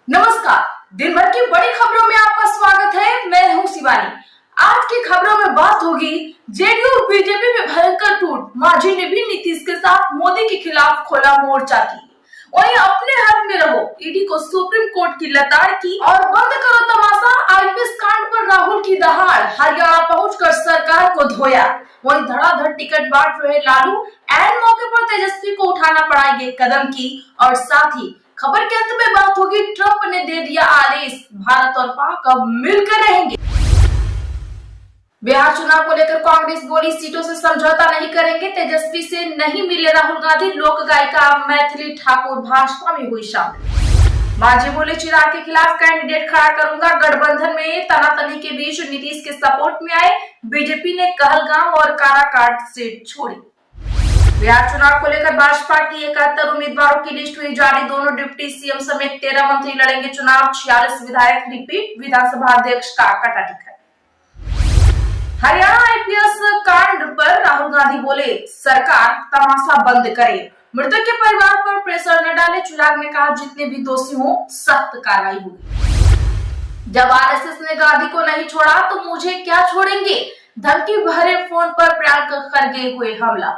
नमस्कार। दिन भर की बड़ी खबरों में आपका स्वागत है। मैं हूं शिवानी। आज की खबरों में बात होगी जेडीयू और बीजेपी में भयंकर टूट। मांझी ने भी नीतीश के साथ मोदी के खिलाफ खोला मोर्चा की। वहीं अपने हाथ में रहो, ईडी को सुप्रीम कोर्ट की लताड़ की और बंद करो तमाशा। आईपीएस कांड पर राहुल की दहाड़, हरियाणा पहुंचकर सरकार को धोया। वहीं धड़ाधड़ टिकट बांट रहे लालू, ऐन मौके पर तेजस्वी को उठाना पड़ा ये कदम की। और साथ ही खबर के अंत में बात होगी, ट्रंप ने दे दिया आदेश, भारत और पाक अब मिलकर रहेंगे। बिहार चुनाव को लेकर कांग्रेस बोली, सीटों से समझौता नहीं करेंगे, तेजस्वी से नहीं मिले राहुल गांधी। लोक गायिका मैथिली ठाकुर भाजपा में हुई शामिल। मांझी बोले, चिराग के खिलाफ कैंडिडेट खड़ा करूंगा। गठबंधन में तनातनी के बीच नीतीश के सपोर्ट में आए बीजेपी ने कहलगांव और काराकाट सीट छोड़ी। बिहार चुनाव को लेकर भाजपा की 71 उम्मीदवारों की लिस्ट हुई जारी। दोनों डिप्टी सीएम समेत 13 मंत्री लड़ेंगे चुनाव। 46 विधायक रिपीट, विधानसभा अध्यक्ष का कटा टिकट। हरियाणा आईपीएस कांड पर राहुल गांधी बोले, सरकार तमाशा बंद करे, मृतक के परिवार पर प्रेशर न डाले। चिराग ने कहा, जितने भी दोषी हों सख्त कार्रवाई होगी। जब आरएसएस ने गांधी को नहीं छोड़ा तो मुझे क्या छोड़ेंगे, धमकी भरे फोन पर प्रियंका खरगे हुए हमला।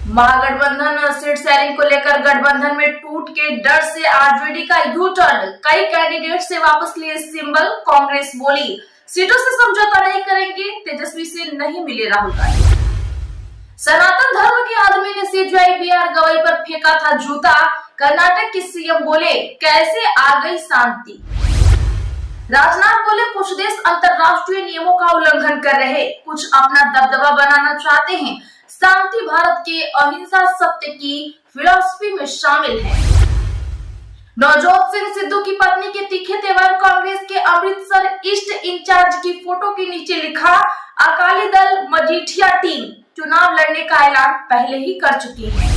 महागठबंधन सीट शेयरिंग को लेकर गठबंधन में टूट के डर से आरजेडी का यू टर्न, कई कैंडिडेट से वापस लिए सिंबल। कांग्रेस बोली, सीटों से समझौता नहीं करेंगे, तेजस्वी से नहीं मिले राहुल गांधी। सनातन धर्म के आदमी ने सीजेआईबीआर गवई पर फेंका था जूता। कर्नाटक के सीएम बोले, कैसे आ गई शांति। राजनाथ बोले, कुछ देश अंतरराष्ट्रीय नियमों का उल्लंघन कर रहे, कुछ अपना दबदबा बनाना चाहते हैं। शांति भारत के अहिंसा सत्य की फिलॉसफी में शामिल है। नवजोत सिंह सिद्धू की पत्नी के तीखे तेवर, कांग्रेस के अमृतसर ईस्ट इंचार्ज की फोटो के नीचे लिखा, अकाली दल मजीठिया टीम चुनाव लड़ने का ऐलान पहले ही कर चुकी है।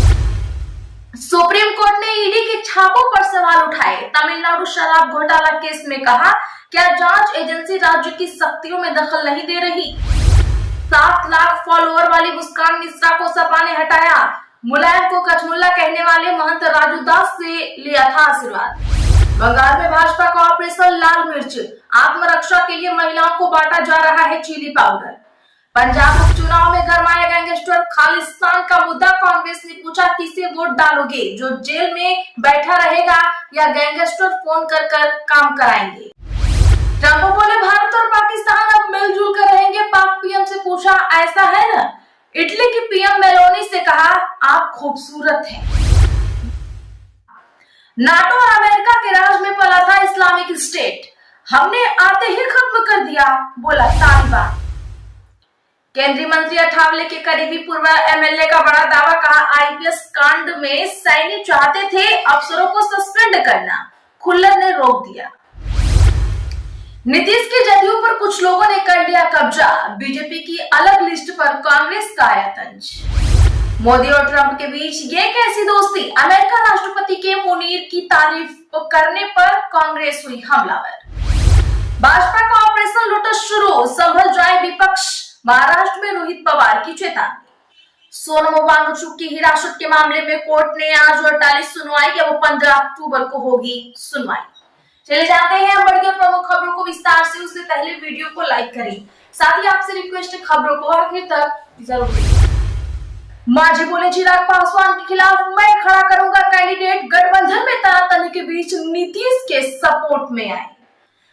सुप्रीम कोर्ट ने ईडी के छापों पर सवाल उठाए। तमिलनाडु शराब घोटाला केस में कहा, क्या जांच एजेंसी राज्य की शक्तियों में दखल नहीं दे रही। 7 लाख फॉलोअर वाली मुस्कान मिश्रा को सपा ने हटाया। मुलायम को कचमुल्ला कहने वाले महंत राजू दास से लिया था आशीर्वाद। बंगाल में भाजपा का ऑपरेशन लाल मिर्च, आत्मरक्षा के लिए महिलाओं को बांटा जा रहा है चिली पाउडर। पंजाब उपचुनाव में गरमाया गैंगस्टर, खालिस्तान का मुद्दा। कांग्रेस ने पूछा, किसे वोट डालोगे, जो जेल में बैठा रहेगा या गैंगस्टर फोन कर काम कराएंगे। ट्रंप बोले, भारत और पाकिस्तान अब मिलजुल कर रहेंगे। पाक पीएम से पूछा, ऐसा है ना। इटली की पीएम मेलोनी से कहा, आप खूबसूरत हैं। नाटो और अमेरिका के राज में पला था इस्लामिक स्टेट, हमने आते ही खत्म कर दिया, बोला तालिबान। केंद्रीय मंत्री अठावले के करीबी पूर्व एमएलए का बड़ा दावा, कहा आईपीएस कांड में सैनी चाहते थे अफसरों को सस्पेंड करना, खुल्लर ने रोक दिया। नीतीश के जदयू पर कुछ लोगों ने कर लिया कब्जा, बीजेपी की अलग लिस्ट पर कांग्रेस का आया तंज। मोदी और ट्रंप के बीच ये कैसी दोस्ती, अमेरिका राष्ट्रपति के मुनीर की तारीफ करने पर कांग्रेस हुई हमलावर। भाजपा का ऑपरेशन लोटस शुरू, संभल जाए विपक्ष, महाराष्ट्र में रोहित पवार की चेतावनी। सोनम वांगचुक की हिरासत के मामले में कोर्ट ने आज 48 सुनवाई की, अब 15 अक्टूबर को होगी सुनवाई। चले जाते हैं बढ़िया प्रमुख खबरों को विस्तार से, उससे पहले वीडियो को लाइक करें, साथ ही आपसे रिक्वेस्ट है खबरों को आखिर तक जरूर देखें। मांझी बोले, चिराग पासवान के खिलाफ मैं खड़ा करूंगा कैंडिडेट। गठबंधन में तनातनी के बीच नीतीश के सपोर्ट में आए।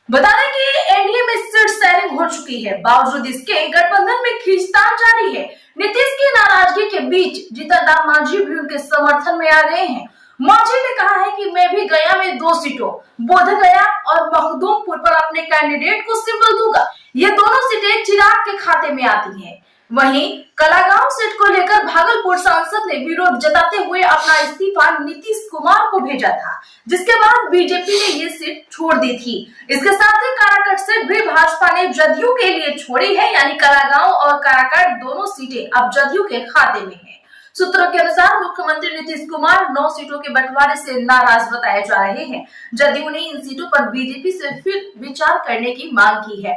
बता दें कि एनडीए में सीट शेयरिंग हो चुकी है, बावजूद इसके गठबंधन में खींचतान जारी है। नीतीश की नाराजगी के बीच जीतन राम मांझी भी उनके समर्थन में आ गए हैं। मांझी ने कहा है कि मैं भी गया में 2 सीटों, बोधगया और मखदूमपुर पर अपने कैंडिडेट को सिंबल दूंगा। ये दोनों सीटें चिराग के खाते में आती हैं। वहीं कलागांव सीट को लेकर भागलपुर सांसद ने विरोध जताते हुए अपना इस्तीफा नीतीश कुमार को भेजा था, जिसके बाद बीजेपी ने ये सीट छोड़ दी थी। इसके साथ ही काराकाट सीट भी भाजपा ने जदयू के लिए छोड़ी है, यानी कलागांव और काराकाट दोनों सीटें अब जदयू के खाते में है। सूत्रों के अनुसार मुख्यमंत्री नीतीश कुमार 9 सीटों के बंटवारे से नाराज बताए जा रहे हैं। जदयू ने इन सीटों पर बीजेपी से फिर विचार करने की मांग की है।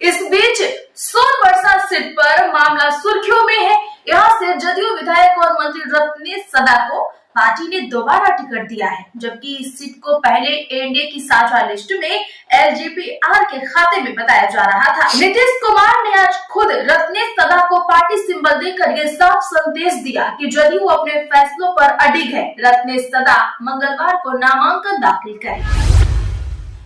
इस बीच सोनबरसा सीट पर मामला सुर्खियों में है। यहाँ से जदयू विधायक और मंत्री रत्नेश सदा को पार्टी ने दोबारा टिकट दिया है, जबकि इस सीट को पहले एनडीए की साझा लिस्ट में एलजेपीआर के खाते में बताया जा रहा था। नीतीश कुमार ने आज खुद रत्नेश सदा को पार्टी सिंबल देकर ये साफ संदेश दिया कि जदयू अपने फैसलों पर अडिग है। रत्नेश सदा मंगलवार को नामांकन दाखिल करेंगे।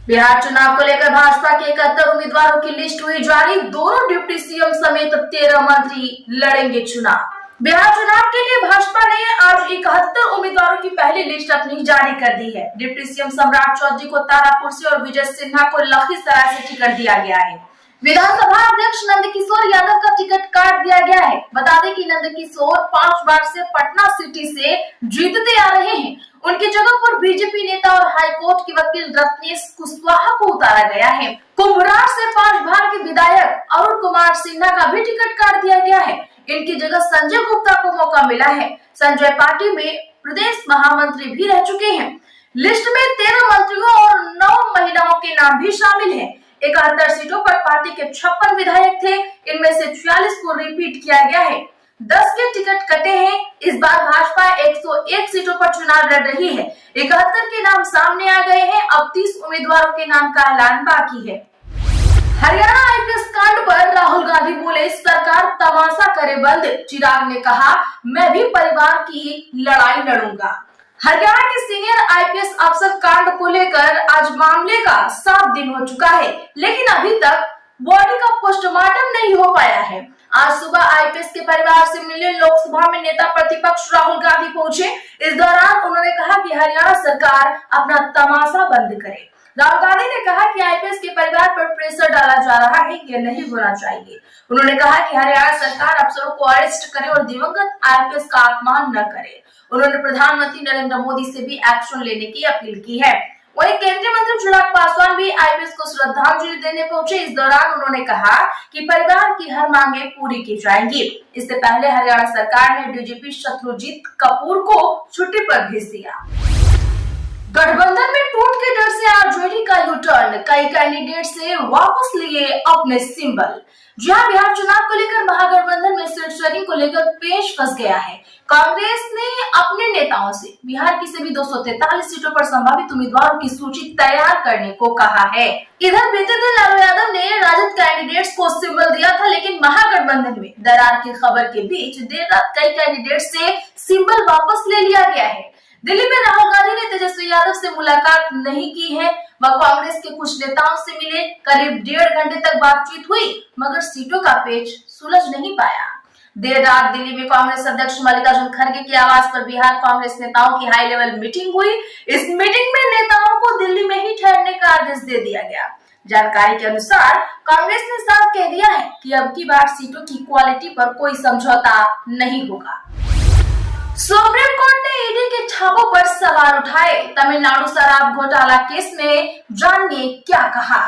बिहार चुनाव को लेकर भाजपा के 71 उम्मीदवारों की लिस्ट हुई जारी। दोनों डिप्टी सीएम समेत 13 मंत्री लड़ेंगे चुनाव। बिहार चुनाव के लिए भाजपा ने आज 71 उम्मीदवारों की पहली लिस्ट अपनी जारी कर दी है। डिप्टी सीएम सम्राट चौधरी को तारापुर से और विजय सिन्हा को लखीसराय से टिकट दिया गया है। विधानसभा अध्यक्ष नंदकिशोर यादव का टिकट काट दिया गया है। बता दें कि नंदकिशोर 5 बार से पटना सिटी से जीतते आ रहे हैं। उनकी जगह पर बीजेपी नेता और हाईकोर्ट के वकील रत्नेश कुशवाहा को उतारा गया है। कुम्भरार से 5 बार के विधायक अरुण कुमार सिन्हा का भी टिकट काट दिया गया है। इनकी जगह संजय गुप्ता को मौका मिला है। संजय पार्टी में प्रदेश महामंत्री भी रह चुके हैं। लिस्ट में 13 मंत्रियों और 9 महिलाओं के नाम भी शामिल हैं। 71 सीटों पर पार्टी के 56 विधायक थे। इनमें से 46 को रिपीट किया गया है। 10 के टिकट कटे हैं। इस बार भाजपा 101 सीटों पर चुनाव लड़ रही है। 71 के नाम सामने आ गए हैं। अब 30 उम्मीदवारों के नाम का ऐलान बाकी है। हरियाणा आईपीएस कांड पर राहुल गांधी बोले, सरकार तमाशा करे बंद। चिराग ने कहा, मैं भी परिवार की लड़ाई लड़ूंगा। हरियाणा के सीनियर आईपीएस अफसर कांड को लेकर आज मामले का 7 दिन हो चुका है, लेकिन अभी तक बॉडी का पोस्टमार्टम नहीं हो पाया है। आज सुबह आईपीएस के परिवार से मिलने लोकसभा में नेता प्रतिपक्ष राहुल गांधी पहुंचे। इस दौरान उन्होंने कहा कि हरियाणा सरकार अपना तमाशा बंद करे। राहुल गांधी ने कहा कि आईपीएस के परिवार पर प्रेशर डाला जा रहा है, यह नहीं होना चाहिए। उन्होंने कहा कि हरियाणा सरकार अफसरों को अरेस्ट करे और दिवंगत आईपीएस का अपमान न करे। उन्होंने प्रधानमंत्री नरेंद्र मोदी से भी एक्शन लेने की अपील की है। वहीं केंद्रीय मंत्री चिराग पासवान भी आईपीएस को श्रद्धांजलि देने पहुंचे। इस दौरान उन्होंने कहा कि परिवार की हर मांगे पूरी की जाएंगी। इससे पहले हरियाणा सरकार ने डीजीपी शत्रुजीत कपूर को छुट्टी पर भेज दिया। गठबंधन में टूट के डर से आरजेडी का यू टर्न। कई कैंडिडेट से वापस लिए अपने सिंबल। जहां बिहार चुनाव को लेकर महागठबंधन में सीट शेयरिंग को लेकर पेश फंस गया है। कांग्रेस ने अपने नेताओं से बिहार की सभी 243 सीटों पर संभावित उम्मीदवारों की सूची तैयार करने को कहा है। इधर बीते दिन लालू यादव ने राजद कैंडिडेट्स को सिंबल दिया था, लेकिन महागठबंधन में दरार की खबर के बीच देर रात कई कैंडिडेट से सिंबल वापस ले लिया गया है। दिल्ली में राहुल गांधी ने तेजस्वी यादव से मुलाकात नहीं की है। वह कांग्रेस के कुछ नेताओं से मिले। करीब 1.5 घंटे तक बातचीत हुई, मगर सीटों का पेच सुलझ नहीं पाया। देर रात दिल्ली में कांग्रेस अध्यक्ष मल्लिकार्जुन खड़गे के आवास पर बिहार कांग्रेस नेताओं की हाई लेवल मीटिंग हुई। इस मीटिंग में नेताओं को दिल्ली में ही ठहरने का आदेश दे दिया गया। जानकारी के अनुसार कांग्रेस ने साफ कह दिया है कि अब की बार सीटों की क्वालिटी पर कोई समझौता नहीं होगा। सुप्रीम कोर्ट ने ईडी के छापों पर सवाल उठाए। तमिलनाडु शराब घोटाला केस में जानिए क्या कहा।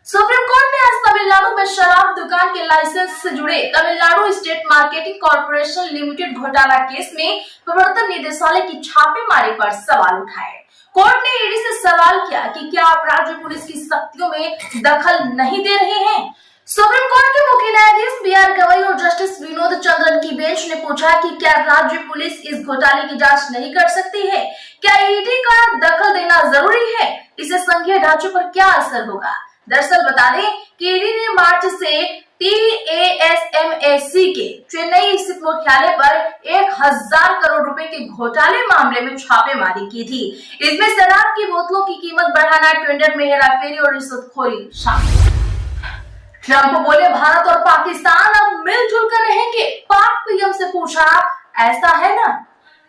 सुप्रीम कोर्ट ने आज तमिलनाडु में शराब दुकान के लाइसेंस से जुड़े Tamil Nadu state marketing corporation limited घोटाला केस में प्रवर्तन निदेशालय की छापेमारी पर सवाल उठाए। कोर्ट ने ईडी से सवाल किया कि क्या आप राज्य पुलिस की शक्तियों में दखल नहीं दे रहे हैं। सुप्रीम कोर्ट के मुख्य न्यायाधीश बीआर गवई और जस्टिस विनोद चंद्रन की बेंच ने पूछा कि क्या राज्य पुलिस इस घोटाले की जांच नहीं कर सकती है? क्या ईडी का दखल देना जरूरी है? इससे संघीय ढांचे पर क्या असर होगा? दरअसल बता दें कि ईडी ने मार्च से TASMAC के चेन्नई स्थित मुख्यालय पर 1000 करोड़ रुपए के घोटाले मामले में छापेमारी की थी। इसमें शराब की बोतलों की कीमत बढ़ाना, टेंडर में हेराफेरी और रिश्वतखोरी शामिल। ट्रंप बोले, भारत और पाकिस्तान अब मिलजुल कर रहेंगे। पाक पीएम से पूछा, ऐसा है ना?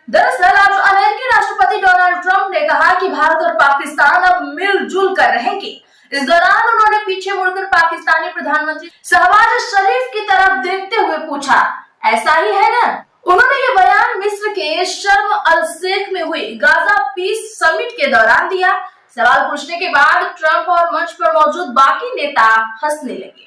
दरअसल आज अमेरिकी राष्ट्रपति डोनाल्ड ट्रंप ने कहा कि भारत और पाकिस्तान अब मिलजुल कर रहेंगे। इस दौरान उन्होंने पीछे मुड़कर पाकिस्तानी प्रधानमंत्री शहबाज शरीफ की तरफ देखते हुए पूछा, ऐसा ही है ना? उन्होंने ये बयान मिस्र के शर्म अल शेख में हुई गाजा पीस समिट के दौरान दिया। सवाल पूछने के बाद ट्रंप और मंच पर मौजूद बाकी नेता हंसने लगे।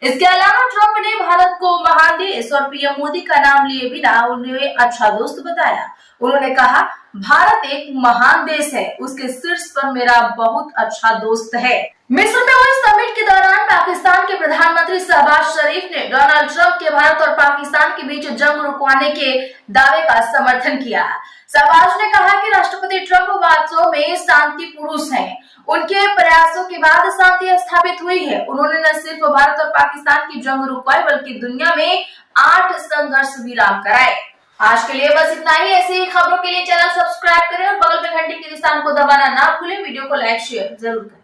इसके अलावा ट्रंप ने भारत को महान देश और पीएम मोदी का नाम लिए बिना उन्हें अच्छा दोस्त बताया। उन्होंने कहा, भारत एक महान देश है, उसके शीर्ष पर मेरा बहुत अच्छा दोस्त है। मिस्र में हुए समिट के दौरान पाकिस्तान के प्रधानमंत्री शहबाज शरीफ ने डोनाल्ड ट्रंप के भारत और पाकिस्तान के बीच जंग रुकवाने के दावे का समर्थन किया। शहबाज ने कहा कि राष्ट्रपति ट्रंप वास्तव में शांति पुरुष हैं। उनके प्रयासों के बाद शांति स्थापित हुई है। उन्होंने न सिर्फ भारत और पाकिस्तान की जंग रुकवाई बल्कि दुनिया में 8 संघर्ष विराम कराए। आज के लिए बस इतना ही। ऐसी ही खबरों के लिए चैनल सब्सक्राइब करें और बगल में घंटी के निशान को दबाना ना भूलें। वीडियो को लाइक शेयर जरूर करें।